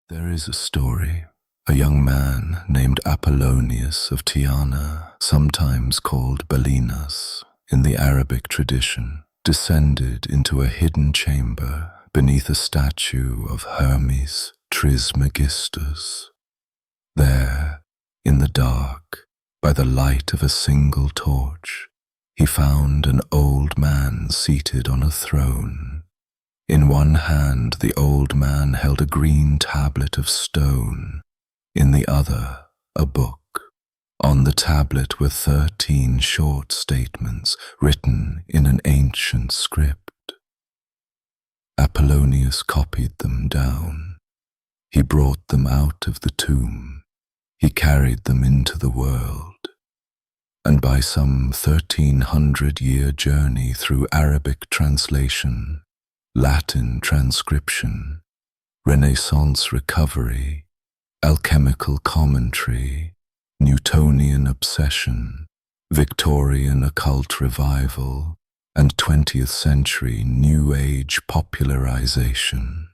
There is a story. A young man named Apollonius of Tyana, sometimes called Balinas, in the Arabic tradition, descended into a hidden chamber beneath a statue of Hermes Trismegistus. There, in the dark, by the light of a single torch, he found an old man seated on a throne. In one hand the old man held a green tablet of stone, in the other a book. On the tablet were 13 short statements written in an ancient script. Apollonius copied them down. He brought them out of the tomb. He carried them into the world. And by some 1300-year journey through Arabic translation, Latin transcription, Renaissance recovery, alchemical commentary, Newtonian obsession, Victorian occult revival, and 20th century New Age popularization,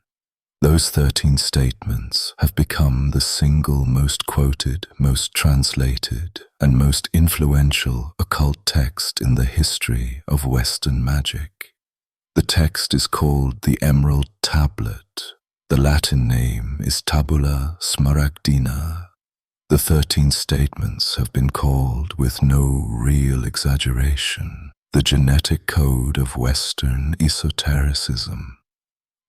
those 13 statements have become the single most quoted, most translated, and most influential occult text in the history of Western magic. The text is called the Emerald Tablet. The Latin name is Tabula Smaragdina. The 13 statements have been called, with no real exaggeration, the genetic code of Western esotericism.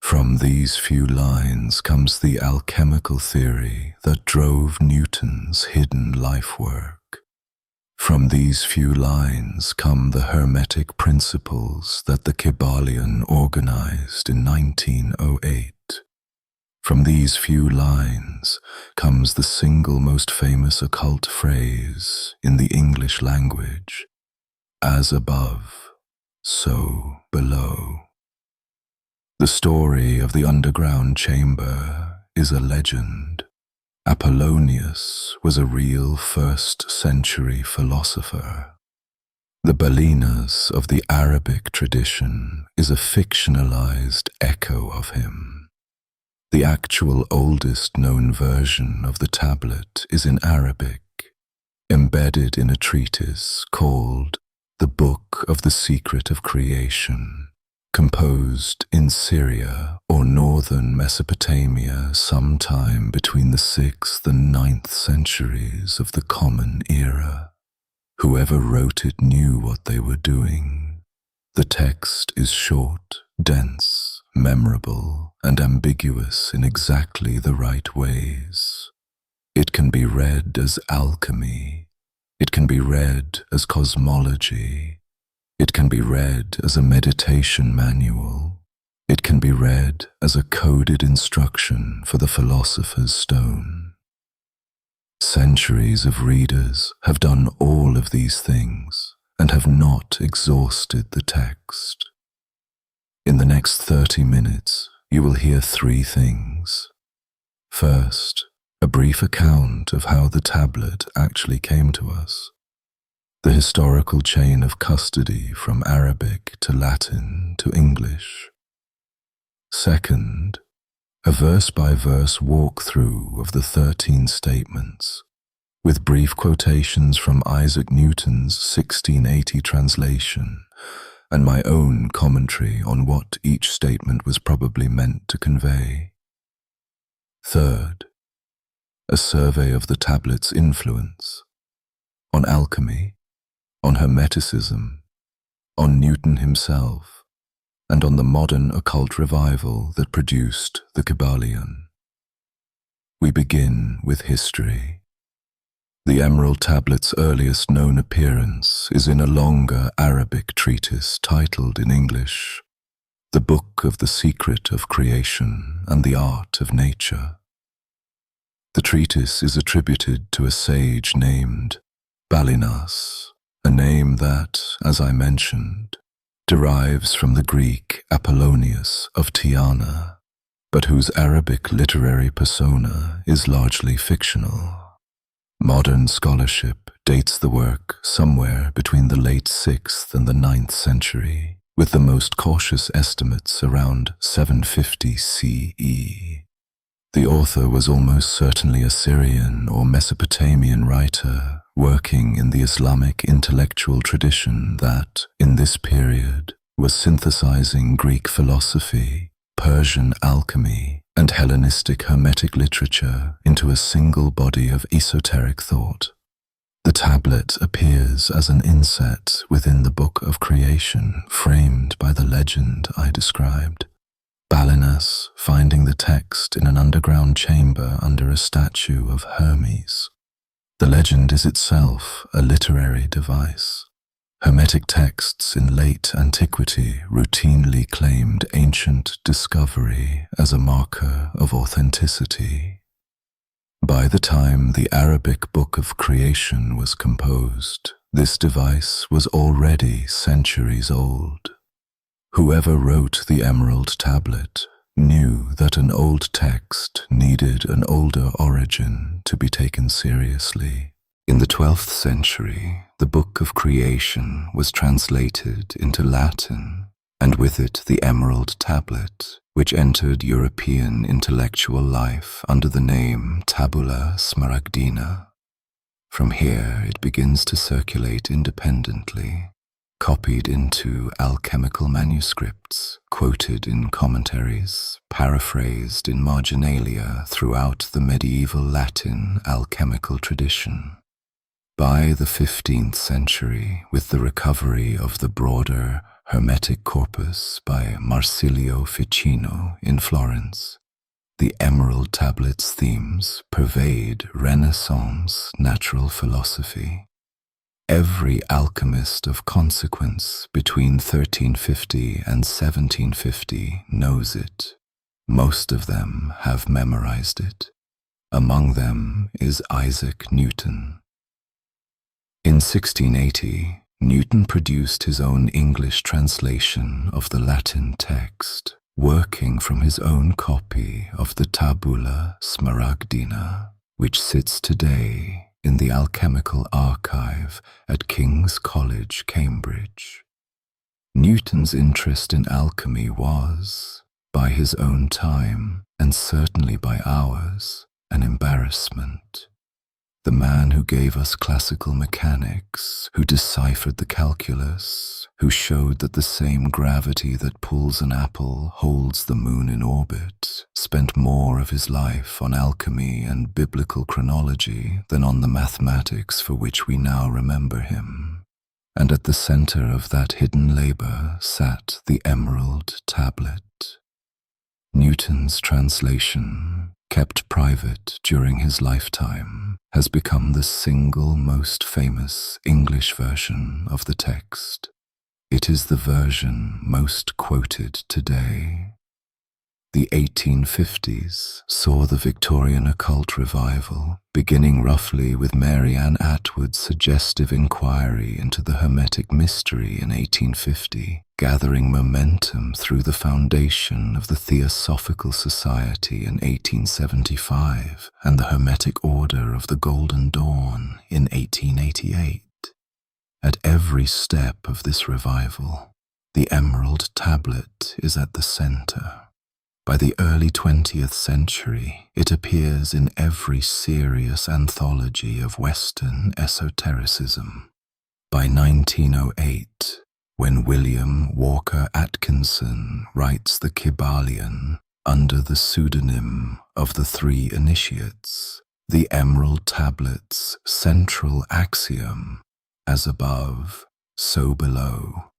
From these few lines comes the alchemical theory that drove Newton's hidden lifework. From these few lines come the Hermetic Principles that the Kybalion organized in 1908. From these few lines comes the single most famous occult phrase in the English language, as above, so below. The story of the underground chamber is a legend. Apollonius was a real first-century philosopher. The Balinas of the Arabic tradition is a fictionalized echo of him. The actual oldest known version of the tablet is in Arabic, embedded in a treatise called The Book of the Secret of Creation, composed in Syria or northern Mesopotamia sometime between the 6th and 9th centuries of the Common Era. Whoever wrote it knew what they were doing. The text is short, dense, memorable, and ambiguous in exactly the right ways. It can be read as alchemy. It can be read as cosmology. It can be read as a meditation manual. It can be read as a coded instruction for the philosopher's stone. Centuries of readers have done all of these things and have not exhausted the text. In the next 30 minutes, you will hear 3 things. First, a brief account of how the tablet actually came to us. The historical chain of custody from Arabic to Latin to English. Second, a verse-by-verse walkthrough of the 13 statements, with brief quotations from Isaac Newton's 1680 translation and my own commentary on what each statement was probably meant to convey. Third, a survey of the tablet's influence on alchemy, on Hermeticism, on Newton himself, and on the modern occult revival that produced the Kybalion. We begin with history. The Emerald Tablet's earliest known appearance is in a longer Arabic treatise titled in English, The Book of the Secret of Creation and the Art of Nature. The treatise is attributed to a sage named Balinas, a name that, as I mentioned, derives from the Greek Apollonius of Tyana, but whose Arabic literary persona is largely fictional. Modern scholarship dates the work somewhere between the late 6th and the 9th century, with the most cautious estimates around 750 CE. The author was almost certainly a Syrian or Mesopotamian writer working in the Islamic intellectual tradition that, in this period, was synthesizing Greek philosophy, Persian alchemy, and Hellenistic Hermetic literature into a single body of esoteric thought. The tablet appears as an inset within the Book of Creation, framed by the legend I described. Balinas finding the text in an underground chamber under a statue of Hermes. The legend is itself a literary device. Hermetic texts in late antiquity routinely claimed ancient discovery as a marker of authenticity. By the time the Arabic Book of Creation was composed, this device was already centuries old. Whoever wrote the Emerald Tablet knew that an old text needed an older origin to be taken seriously. In the 12th century, the Book of Creation was translated into Latin, and with it the Emerald Tablet, which entered European intellectual life under the name Tabula Smaragdina. From here it begins to circulate independently, copied into alchemical manuscripts, quoted in commentaries, paraphrased in marginalia throughout the medieval Latin alchemical tradition. By the 15th century, with the recovery of the broader Hermetic corpus by Marsilio Ficino in Florence, the Emerald Tablet's themes pervade Renaissance natural philosophy. Every alchemist of consequence between 1350 and 1750 knows it. Most of them have memorized it. Among them is Isaac Newton. In 1680, Newton produced his own English translation of the Latin text, working from his own copy of the Tabula Smaragdina, which sits today in the Alchemical Archive at King's College, Cambridge. Newton's interest in alchemy was, by his own time, and certainly by ours, an embarrassment. The man who gave us classical mechanics, who deciphered the calculus, who showed that the same gravity that pulls an apple holds the moon in orbit, spent more of his life on alchemy and biblical chronology than on the mathematics for which we now remember him. And at the center of that hidden labor sat the Emerald Tablet. Newton's translation, kept private during his lifetime, has become the single most famous English version of the text. It is the version most quoted today. The 1850s saw the Victorian occult revival, beginning roughly with Mary Ann Atwood's suggestive inquiry into the Hermetic mystery in 1850, gathering momentum through the foundation of the Theosophical Society in 1875 and the Hermetic Order of the Golden Dawn in 1888. At every step of this revival, the Emerald Tablet is at the center. By the early 20th century, it appears in every serious anthology of Western esotericism. By 1908, when William Walker Atkinson writes the Kybalion under the pseudonym of the Three Initiates, the Emerald Tablet's central axiom, as above, so below,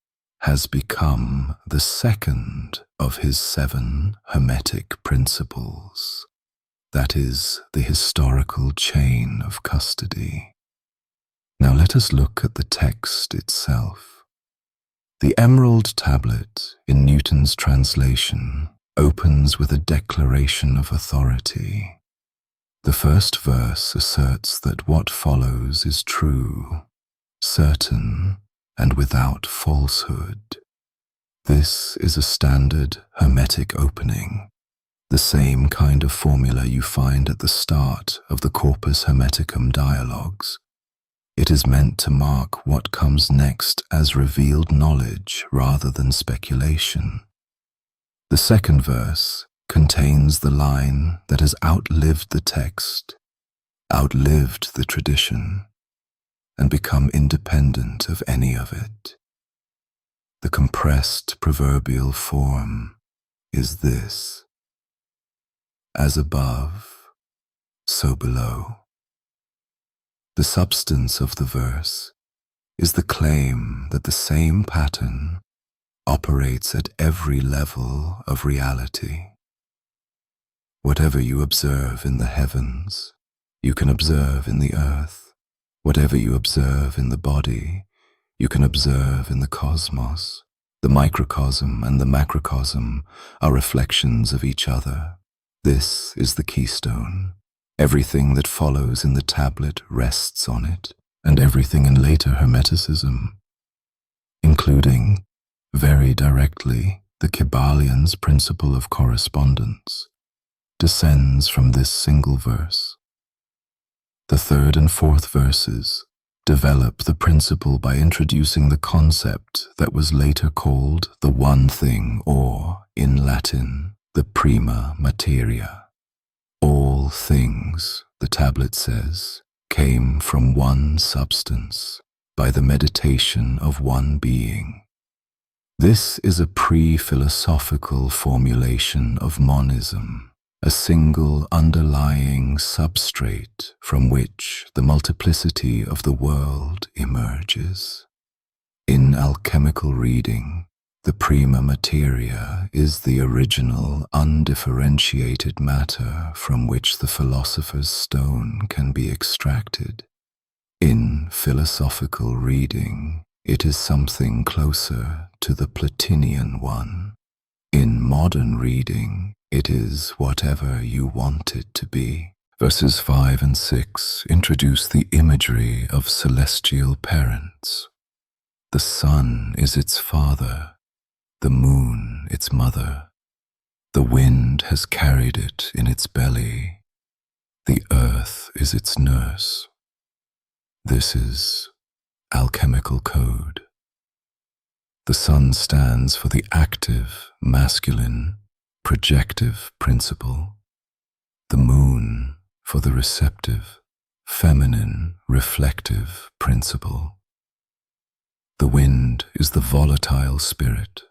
has become the second of his 7 Hermetic Principles. That is the historical chain of custody. Now let us look at the text itself. The Emerald Tablet, in Newton's translation, opens with a declaration of authority. The first verse asserts that what follows is true, certain, and without falsehood. This is a standard Hermetic opening, the same kind of formula you find at the start of the Corpus Hermeticum dialogues. It is meant to mark what comes next as revealed knowledge rather than speculation. The second verse contains the line that has outlived the text, outlived the tradition, and become independent of any of it. The compressed proverbial form is this: as above, so below. The substance of the verse is the claim that the same pattern operates at every level of reality. Whatever you observe in the heavens, you can observe in the earth. Whatever you observe in the body, you can observe in the cosmos. The microcosm and the macrocosm are reflections of each other. This is the keystone. Everything that follows in the tablet rests on it, and everything in later Hermeticism, including, very directly, the Kybalion's principle of correspondence, descends from this single verse. The third and fourth verses develop the principle by introducing the concept that was later called the one thing, or, in Latin, the prima materia. All things, the tablet says, came from one substance, by the meditation of one being. This is a pre-philosophical formulation of monism, a single underlying substrate from which the multiplicity of the world emerges. In alchemical reading, the prima materia is the original undifferentiated matter from which the philosopher's stone can be extracted. In philosophical reading, it is something closer to the Platinian one. In modern reading, it is whatever you want it to be. Verses 5 and 6 introduce the imagery of celestial parents. The sun is its father, the moon its mother. The wind has carried it in its belly. The earth is its nurse. This is alchemical code. The sun stands for the active, masculine, projective principle. The moon for the receptive, feminine, reflective principle. The wind is the volatile spirit.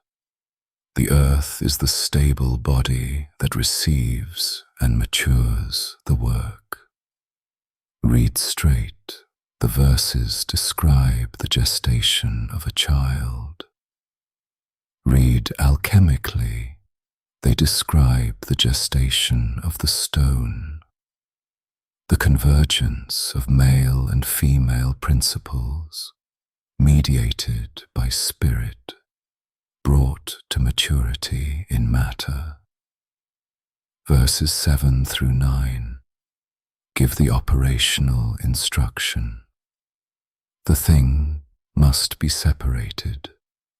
The earth is the stable body that receives and matures the work. Read straight. The verses describe the gestation of a child. Read alchemically. They describe the gestation of the stone. The convergence of male and female principles, mediated by spirit, brought to maturity in matter. Verses 7 through 9 give the operational instruction. The thing must be separated,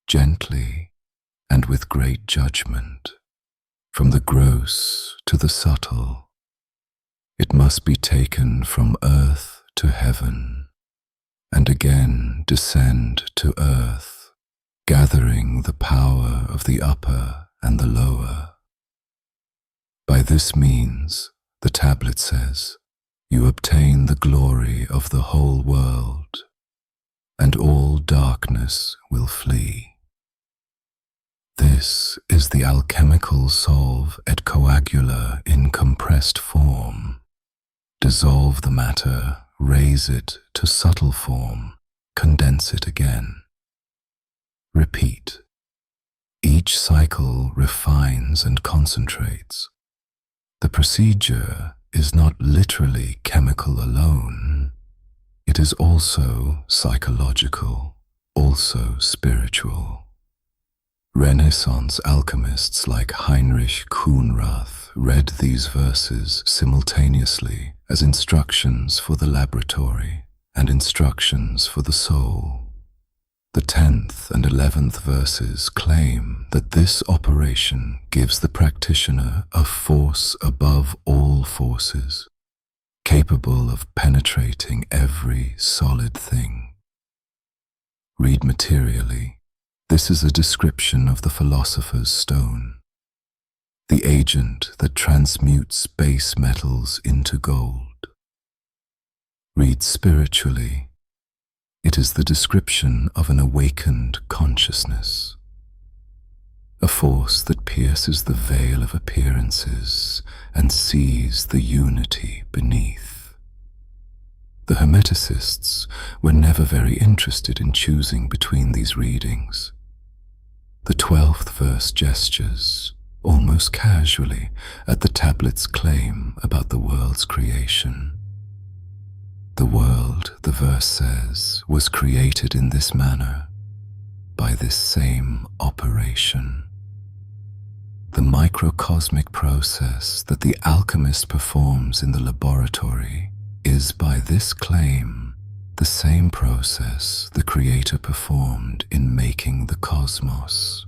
gently and with great judgment, from the gross to the subtle. It must be taken from earth to heaven, and again descend to earth, gathering the power of the upper and the lower. By this means, the tablet says, you obtain the glory of the whole world, and all darkness will flee. This is the alchemical solve et coagula in compressed form. Dissolve the matter, raise it to subtle form, condense it again. Repeat. Each cycle refines and concentrates. The procedure is not literally chemical alone. It is also psychological, also spiritual. Renaissance alchemists like Heinrich Kuhnrath read these verses simultaneously as instructions for the laboratory and instructions for the soul. The 10th and 11th verses claim that this operation gives the practitioner a force above all forces, capable of penetrating every solid thing. Read materially. This is a description of the philosopher's stone. the agent that transmutes base metals into gold. Read spiritually, it is the description of an awakened consciousness, a force that pierces the veil of appearances and sees the unity beneath. The Hermeticists were never very interested in choosing between these readings. The 12th verse gestures, almost casually, at the tablet's claim about the world's creation. The world, the verse says, was created in this manner, by this same operation. The microcosmic process that the alchemist performs in the laboratory is, by this claim, the same process the Creator performed in making the cosmos.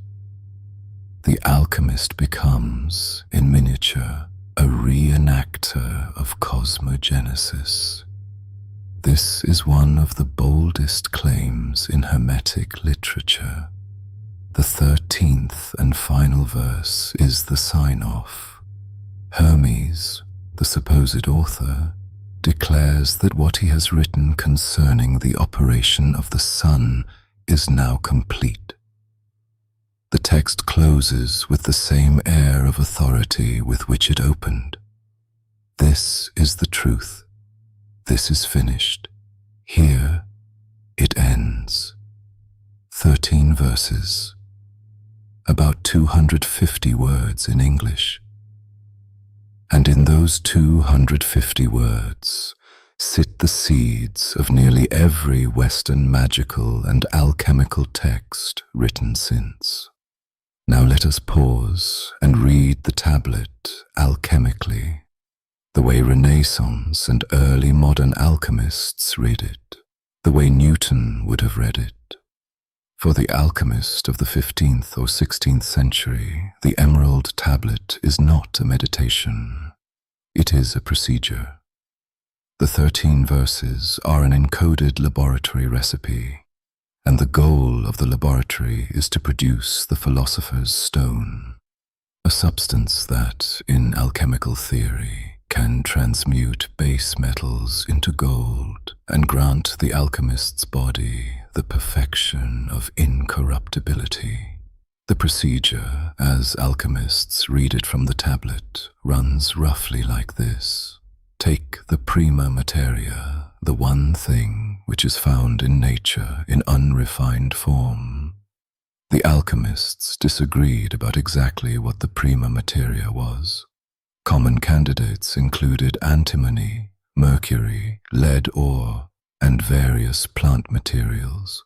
The alchemist becomes, in miniature, a reenactor of cosmogenesis. This is one of the boldest claims in Hermetic literature. The 13th and final verse is the sign-off. Hermes, the supposed author, declares that what he has written concerning the operation of the sun is now complete. The text closes with the same air of authority with which it opened. This is the truth. This is finished. Here it ends. 13 verses. About 250 words in English. And in those 250 words sit the seeds of nearly every Western magical and alchemical text written since. Now let us pause and read the tablet alchemically, the way Renaissance and early modern alchemists read it, the way Newton would have read it. For the alchemist of the 15th or 16th century, the emerald tablet is not a meditation. It is a procedure. The 13 verses are an encoded laboratory recipe, and the goal of the laboratory is to produce the philosopher's stone, a substance that, in alchemical theory, can transmute base metals into gold and grant the alchemist's body the perfection of incorruptibility. The procedure, as alchemists read it from the tablet, runs roughly like this. Take the prima materia, the one thing which is found in nature in unrefined form. The alchemists disagreed about exactly what the prima materia was. Common candidates included antimony, mercury, lead ore, and various plant materials,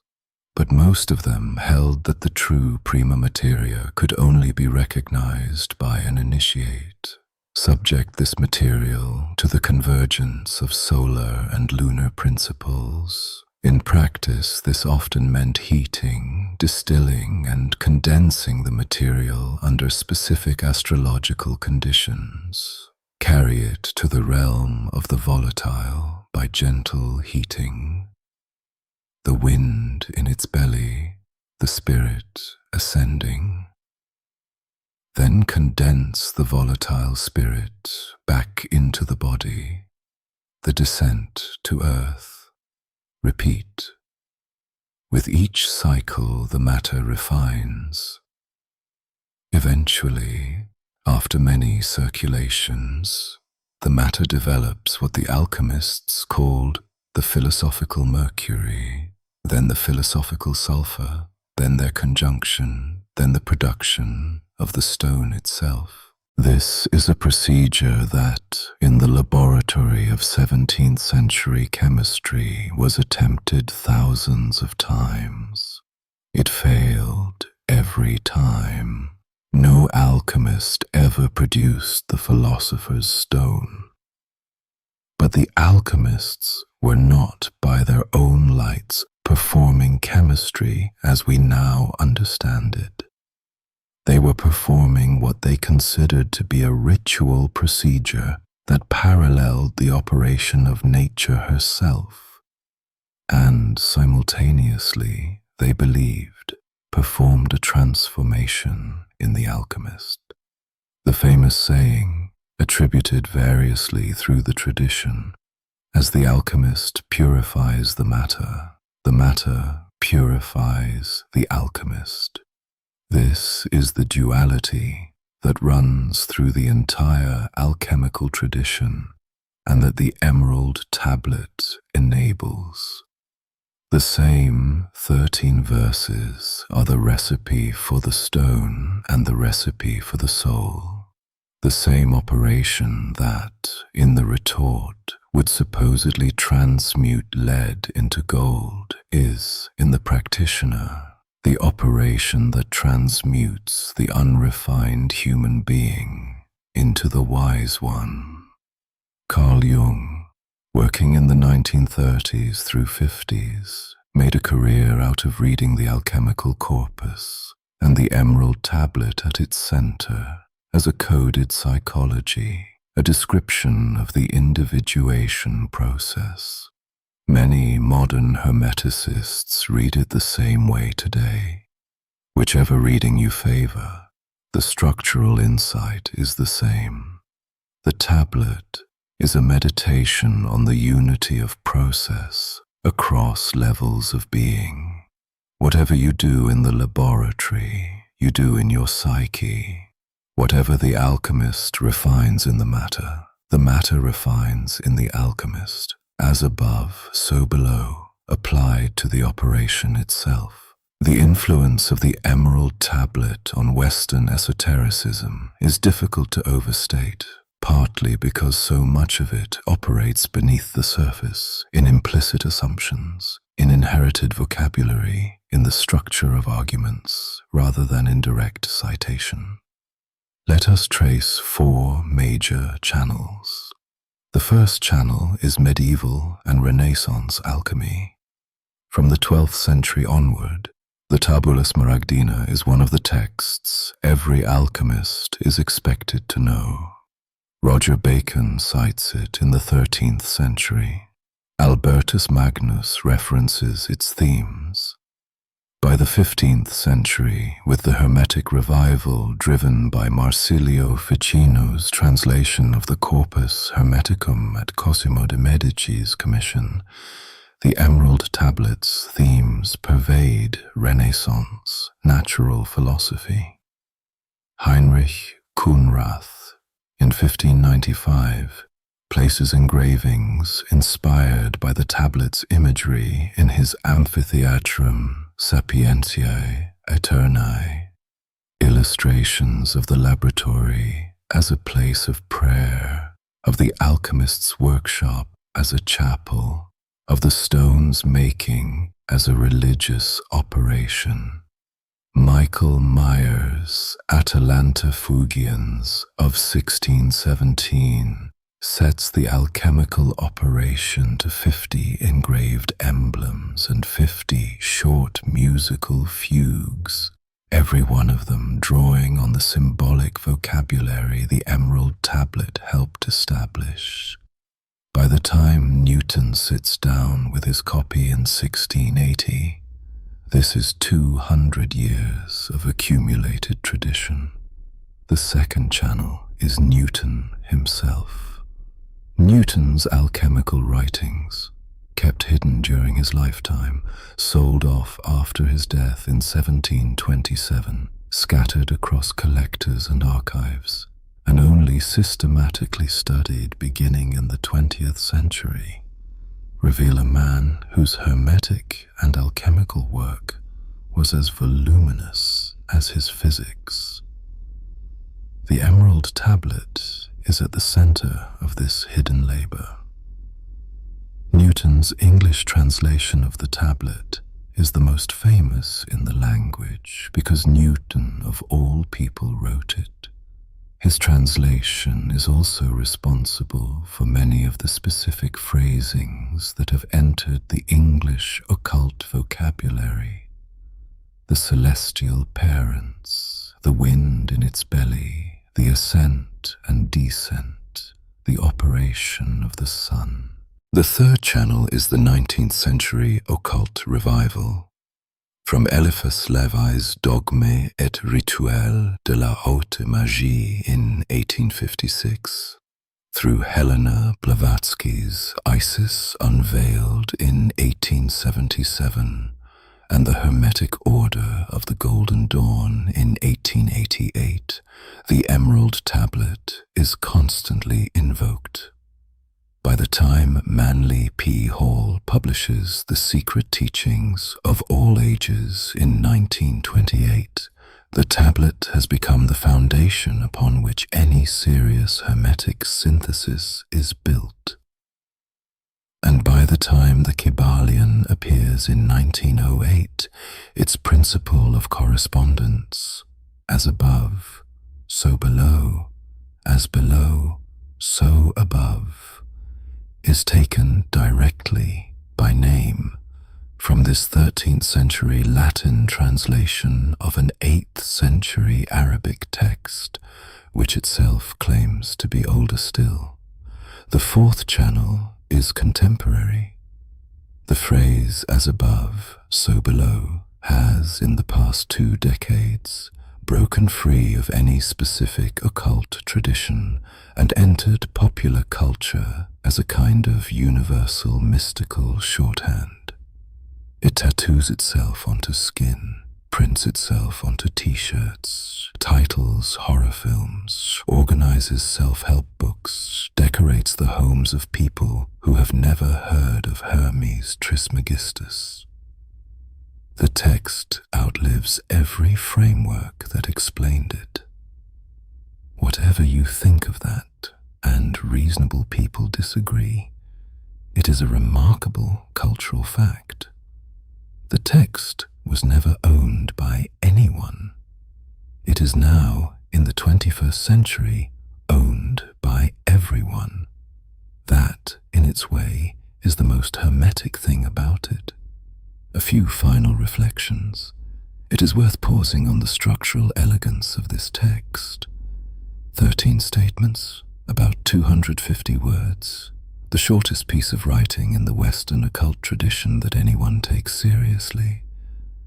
but most of them held that the true prima materia could only be recognized by an initiate. Subject this material to the convergence of solar and lunar principles. In practice, this often meant heating, distilling, and condensing the material under specific astrological conditions. Carry it to the realm of the volatile by gentle heating. The wind in its belly, the spirit ascending. Then condense the volatile spirit back into the body, the descent to earth. Repeat. With each cycle, the matter refines. Eventually, after many circulations, the matter develops what the alchemists called the philosophical mercury, then the philosophical sulfur, then their conjunction, then the production of the stone itself. This is a procedure that, in the laboratory of 17th century chemistry, was attempted thousands of times. It failed every time. No alchemist ever produced the philosopher's stone. But the alchemists were not by their own lights performing chemistry as we now understand it. They were performing what they considered to be a ritual procedure that paralleled the operation of nature herself, and simultaneously, they believed, performed a transformation in the alchemist. The famous saying, attributed variously through the tradition, as the alchemist purifies the matter purifies the alchemist. This is the duality that runs through the entire alchemical tradition and that the Emerald Tablet enables. The same 13 verses are the recipe for the stone and the recipe for the soul. The same operation that, in the retort, would supposedly transmute lead into gold is, in the practitioner, the operation that transmutes the unrefined human being into the wise one. Carl Jung, working in the 1930s through 50s, made a career out of reading the alchemical corpus and the Emerald Tablet at its center as a coded psychology, a description of the individuation process. Many modern Hermeticists read it the same way today. Whichever reading you favor, the structural insight is the same. The tablet is a meditation on the unity of process across levels of being. Whatever you do in the laboratory, you do in your psyche. Whatever the alchemist refines in the matter refines in the alchemist. As above, so below, applied to the operation itself. The influence of the Emerald Tablet on Western esotericism is difficult to overstate, partly because so much of it operates beneath the surface, in implicit assumptions, in inherited vocabulary, in the structure of arguments, rather than in direct citation. Let us trace 4 major channels. The first channel is medieval and Renaissance alchemy. From the 12th century onward, the Tabula Smaragdina is one of the texts every alchemist is expected to know. Roger Bacon cites it in the 13th century. Albertus Magnus references its themes. By the 15th century, with the Hermetic revival driven by Marsilio Ficino's translation of the Corpus Hermeticum at Cosimo de' Medici's commission, the Emerald Tablet's themes pervade Renaissance natural philosophy. Heinrich Kuhnrath, in 1595, places engravings inspired by the tablet's imagery in his Amphitheatrum Sapientiae Aeternae, illustrations of the laboratory as a place of prayer, of the alchemist's workshop as a chapel, of the stone's making as a religious operation. Michael Myers' Atalanta Fugians of 1617 sets the alchemical operation to 50 engraved emblems and 50 short musical fugues, every one of them drawing on the symbolic vocabulary the Emerald Tablet helped establish. By the time Newton sits down with his copy in 1680, this is 200 years of accumulated tradition. The second channel is Newton himself. Newton's alchemical writings, kept hidden during his lifetime, sold off after his death in 1727, scattered across collectors and archives, and only systematically studied beginning in the 20th century, reveal a man whose hermetic and alchemical work was as voluminous as his physics. The Emerald Tablet is at the center of this hidden labor. Newton's English translation of the tablet is the most famous in the language because Newton of all people wrote it. His translation is also responsible for many of the specific phrasings that have entered the English occult vocabulary. The celestial parents, the wind in its belly, the ascent and descent, the operation of the sun. The third channel is the 19th century occult revival. From Eliphas Levi's Dogme et Rituel de la Haute Magie in 1856, through Helena Blavatsky's Isis Unveiled in 1877, and the Hermetic Order of the Golden Dawn in 1888, the Emerald Tablet is constantly invoked. By the time Manly P. Hall publishes The Secret Teachings of All Ages in 1928, the tablet has become the foundation upon which any serious Hermetic synthesis is built. And by the time the Kybalion appears in 1908, its principle of correspondence, as above, so below, as below, so above, is taken directly by name from this 13th century Latin translation of an 8th century Arabic text, which itself claims to be older still. The fourth channel is contemporary. The phrase as above, so below has, in the past 2 decades, broken free of any specific occult tradition and entered popular culture as a kind of universal mystical shorthand. It tattoos itself onto skin, prints itself onto t-shirts, titles horror films, organizes self-help books, decorates the homes of people who have never heard of Hermes Trismegistus. The text outlives every framework that explained it. Whatever you think of that, and reasonable people disagree, it is a remarkable cultural fact. The text was never owned by anyone. It is now, in the 21st century, owned by everyone. That, in its way, is the most hermetic thing about it. A few final reflections. It is worth pausing on the structural elegance of this text. 13 statements, about 250 words, the shortest piece of writing in the Western occult tradition that anyone takes seriously.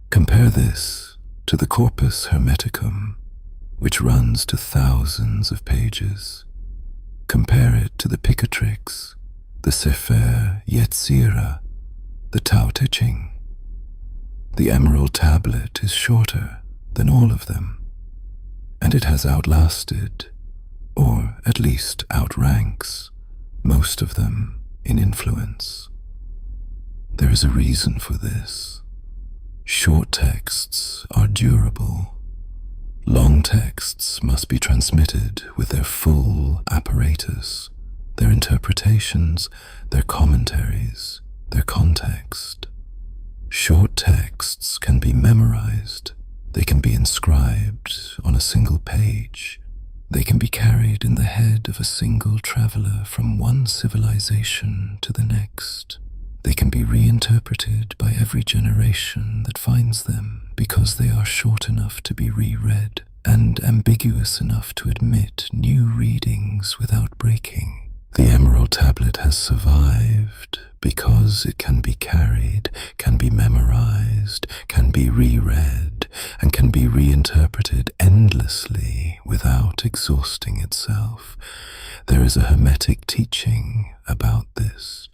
Compare this to the Corpus Hermeticum, which runs to thousands of pages. Compare it to the Picatrix, the Sefer Yetzirah, the Tao Te Ching. The Emerald Tablet is shorter than all of them, and it has outlasted, or at least outranks, most of them in influence. There is a reason for this. Short texts are durable. Long texts must be transmitted with their full apparatus, their interpretations, their commentaries, their context. Short texts can be memorized, they can be inscribed on a single page, they can be carried in the head of a single traveler from one civilization to the next. They can be reinterpreted by every generation that finds them because they are short enough to be reread and ambiguous enough to admit new readings without breaking. The Emerald Tablet has survived because it can be carried, can be memorized, can be reread, and can be reinterpreted endlessly without exhausting itself. There is a Hermetic teaching about this,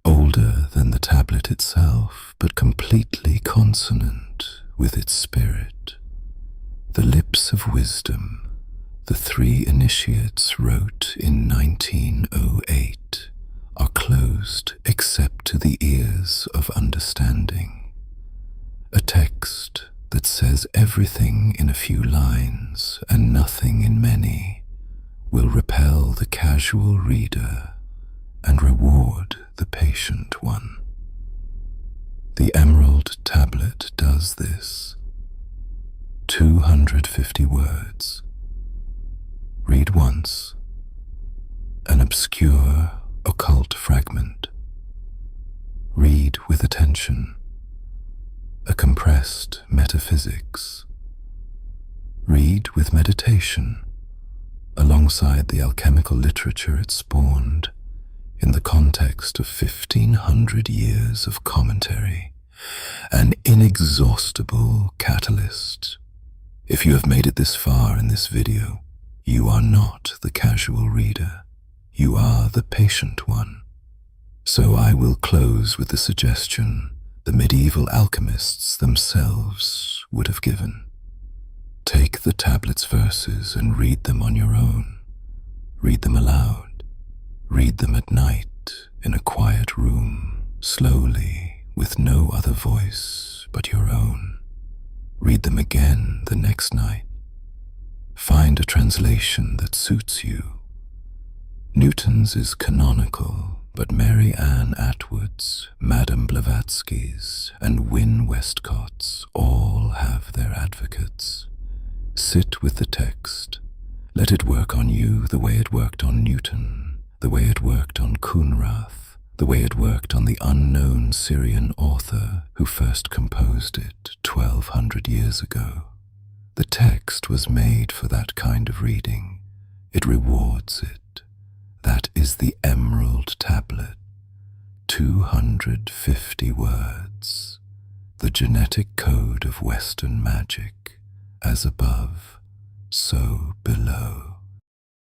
older than the tablet itself, but completely consonant with its spirit. The Lips of Wisdom, the 3 initiates wrote in 1908, are closed except to the ears of understanding. A text that says everything in a few lines and nothing in many will repel the casual reader and reward the patient one. The Emerald Tablet does this. 250 words. Read once. An obscure occult fragment. Read with attention. A compressed metaphysics. Read with meditation, alongside the alchemical literature it spawned, in the context of 1,500 years of commentary an inexhaustible catalyst. If you have made it this far in this video, you are not the casual reader. You are the patient one. So I will close with the suggestion the medieval alchemists themselves would have given. Take the tablet's verses and read them on your own. Read them aloud. Read them at night in a quiet room, slowly, with no other voice but your own. Read them again the next night. Find a translation that suits you. Newton's is canonical, but Mary Ann Atwood's, Madame Blavatsky's, and Wynne Westcott's all have their advocates. Sit with the text. Let it work on you the way it worked on Newton, the way it worked on Kunrath, the way it worked on the unknown Syrian author who first composed it 1200 years ago. The text was made for that kind of reading. It rewards it. That is the Emerald Tablet. 250 words. The genetic code of Western magic, as above, so below.